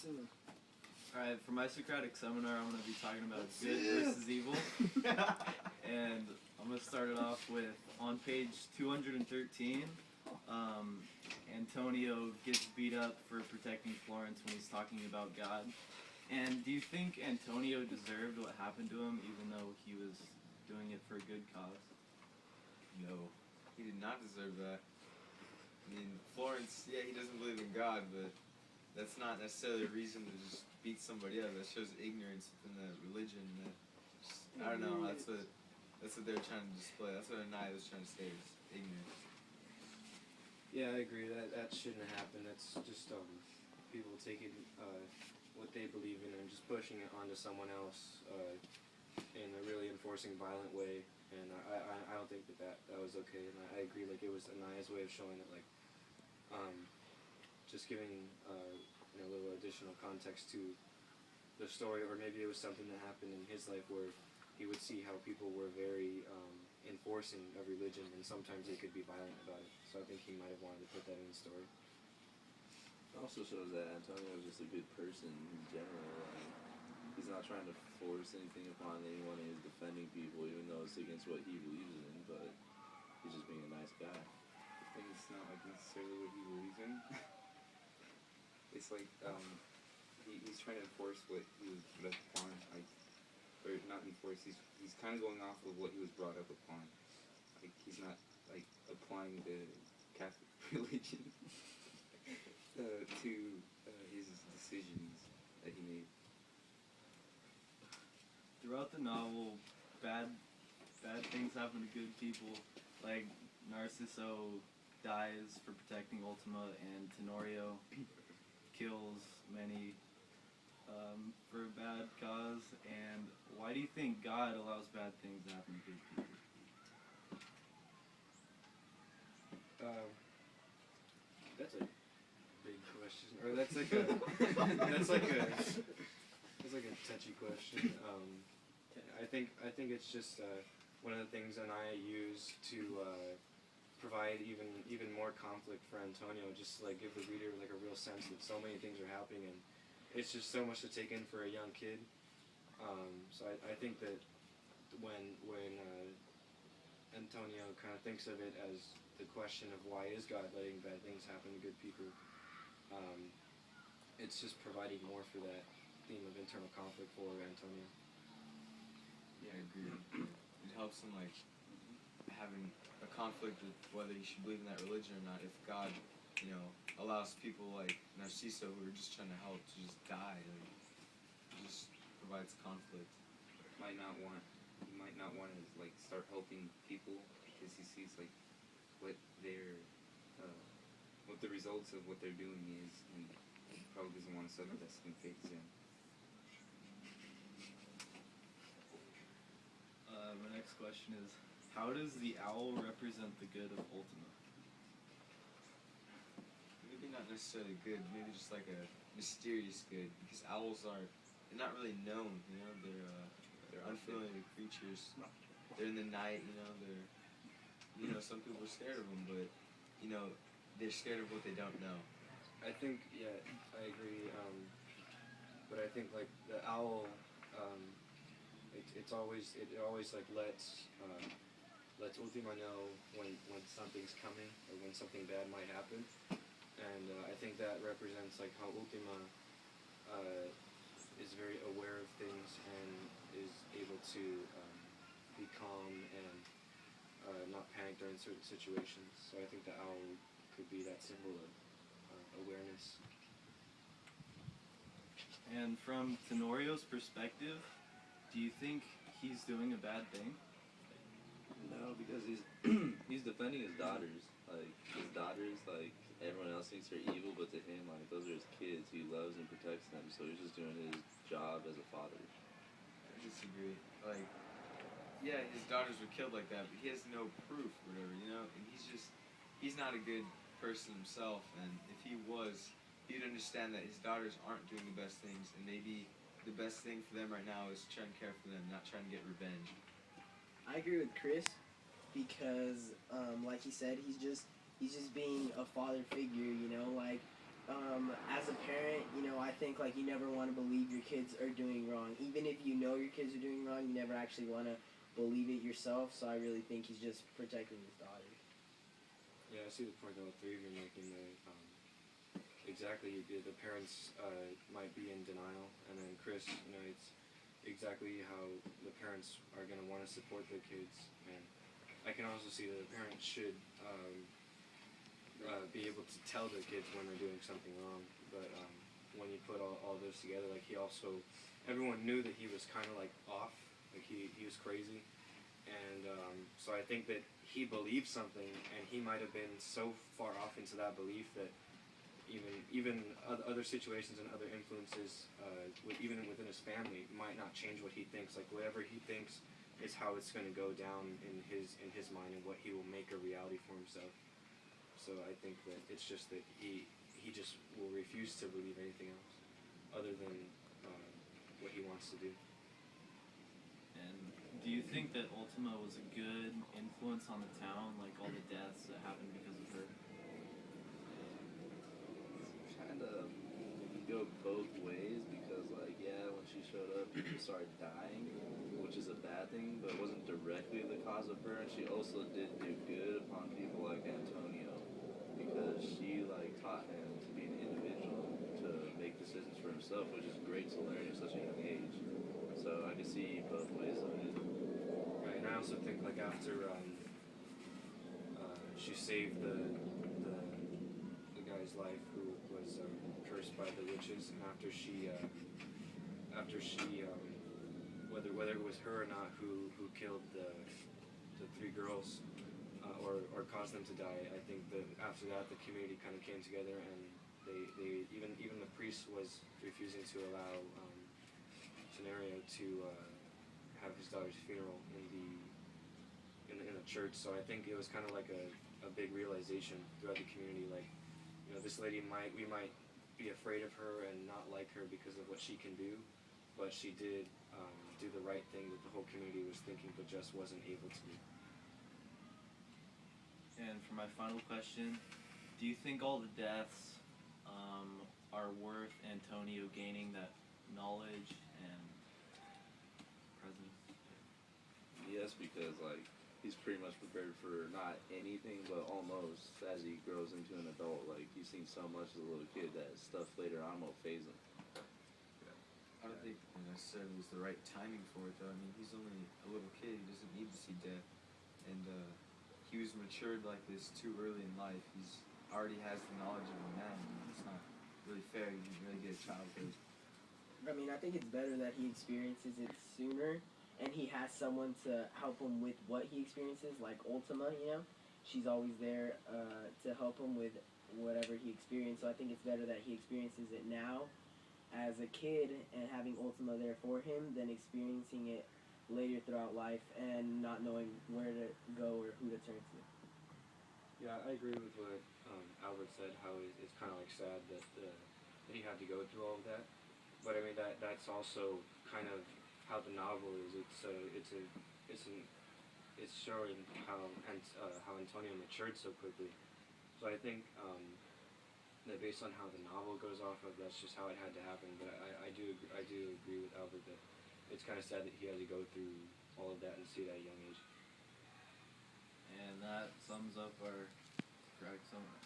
soon. Alright, for my Socratic seminar, I'm going to be talking about good versus evil. And I'm going to start it off with, on page 213, Antonio gets beat up for protecting Florence when he's talking about God. And do you think Antonio deserved what happened to him, even though he was doing it for a good cause? No, he did not deserve that. I mean, Florence, yeah, he doesn't believe in God, but that's not necessarily a reason to just beat somebody up. That shows ignorance within the religion. That just, I don't know. That's what they're trying to display. That's what Anaya was trying to say, is ignorance. Yeah, I agree. That shouldn't happen. That's just people taking what they believe in and just pushing it onto someone else in a really enforcing, violent way. And I don't think that was okay. And I agree. Like, it was Anaya's way of showing that, like, just giving a little additional context to the story, or maybe it was something that happened in his life where he would see how people were very enforcing of religion, and sometimes they could be violent about it. So I think he might have wanted to put that in the story. It also shows that Antonio is just a good person in general. Like, he's not trying to force anything upon anyone, and he's defending people even though it's against what he believes in, but he's just being a nice guy. I think it's not like necessarily what he believes in. It's like he's trying to enforce what he was brought up upon, like, or not enforce. He's kind of going off of what he was brought up upon. Like, he's not like applying the Catholic religion to his decisions that he made. Throughout the novel, bad things happen to good people. Like, Narciso dies for protecting Ultima, and Tenorio kills many for a bad cause. And why do you think God allows bad things to happen to good people? That's a big question, or that's like a touchy question. I think it's just one of the things Anaya used to provide even more conflict for Antonio, just to, like, give the reader, like, a real sense that so many things are happening, and it's just so much to take in for a young kid. So I think that when Antonio kind of thinks of it as the question of why is God letting bad things happen to good people, it's just providing more for that theme of internal conflict for Antonio. Yeah, I agree. It helps him, like, having a conflict with whether he should believe in that religion or not. If God, allows people like Narciso, who are just trying to help, to just die, like, it just provides conflict. He might not want to, like, start helping people because he sees, like, what the results of what they're doing is, and he probably doesn't want to suffer that same fate as him. My next question is, how does the owl represent the good of Ultima? Maybe not necessarily good, maybe just like a mysterious good, because owls they're not really known, they're unfamiliar creatures. They're in the night, they're, some people are scared of them, but, they're scared of what they don't know. I think, yeah, I agree, but I think, like, the owl, it always like lets Ultima know when something's coming or when something bad might happen, and I think that represents, like, how Ultima is very aware of things and is able to be calm and not panic during certain situations. So I think the owl could be that symbol of awareness. And from Tenorio's perspective, do you think he's doing a bad thing? No, because he's he's defending his daughters. Like, his daughters, like, everyone else thinks they're evil, but to him, like, those are his kids. He loves and protects them, so he's just doing his job as a father. I disagree. Like, yeah, his daughters were killed like that, but he has no proof or whatever, and he's not a good person himself, and if he was, he'd understand that his daughters aren't doing the best things, and maybe the best thing for them right now is trying to care for them, not trying to get revenge. I agree with Chris because, like he said, he's just being a father figure. Like, As a parent, I think like you never want to believe your kids are doing wrong. Even if you know your kids are doing wrong, you never actually want to believe it yourself. So I really think he's just protecting his daughter. Yeah, I see the point that all three of you are making there. Exactly, the parents might be in denial, and then Chris, it's exactly how the parents are going to want to support their kids, and I can also see that the parents should be able to tell their kids when they're doing something wrong. But when you put all those together, like everyone knew that he was kind of like off, like he was crazy, and so I think that he believed something, and he might have been so far off into that belief that even other situations and other influences, even within his family, might not change what he thinks. Like whatever he thinks is how it's going to go down in his mind, and what he will make a reality for himself. So I think that it's just that he just will refuse to believe anything else other than what he wants to do. And do you think that Ultima was a good influence on the town, like all the deaths that happened because of her? Kind of go both ways because, like, yeah, when she showed up, people started dying, which is a bad thing, but it wasn't directly the cause of her. And she also did do good upon people like Antonio because she like taught him to be an individual, to make decisions for himself, which is great to learn at such a young age. So I can see both ways of it. Right, and I also think like after she saved the guy's life who was cursed by the witches, and after she whether it was her or not who killed the three girls or caused them to die, I think that after that the community kind of came together, and they even the priest was refusing to allow Scenario to have his daughter's funeral in the church. So I think it was kind of like a big realization throughout the community, like this lady we might be afraid of her and not like her because of what she can do, but she did do the right thing that the whole community was thinking but just wasn't able to do. And for my final question, do you think all the deaths are worth Antonio gaining that knowledge and presence? Yes, because like he's pretty much prepared for not anything, but almost as he grows into an adult. Like he's seen so much as a little kid that stuff later on will phase him. I don't think necessarily was the right timing for it, though. I mean, he's only a little kid. He doesn't need to see death. And he was matured like this too early in life. He's already has the knowledge of a man. It's not really fair. You didn't really get a childhood. I mean, I think it's better that he experiences it sooner, and he has someone to help him with what he experiences, like Ultima, She's always there to help him with whatever he experienced. So I think it's better that he experiences it now as a kid and having Ultima there for him than experiencing it later throughout life and not knowing where to go or who to turn to. Yeah, I agree with what Albert said. How it's kind of like sad that he had to go through all of that. But I mean that's also kind of how the novel is. It's showing how Antonio matured so quickly. So I think that based on how the novel goes off of, that's just how it had to happen. But I do agree with Albert that it's kind of sad that he had to go through all of that and see that at a young age. And that sums up our Socratic summary.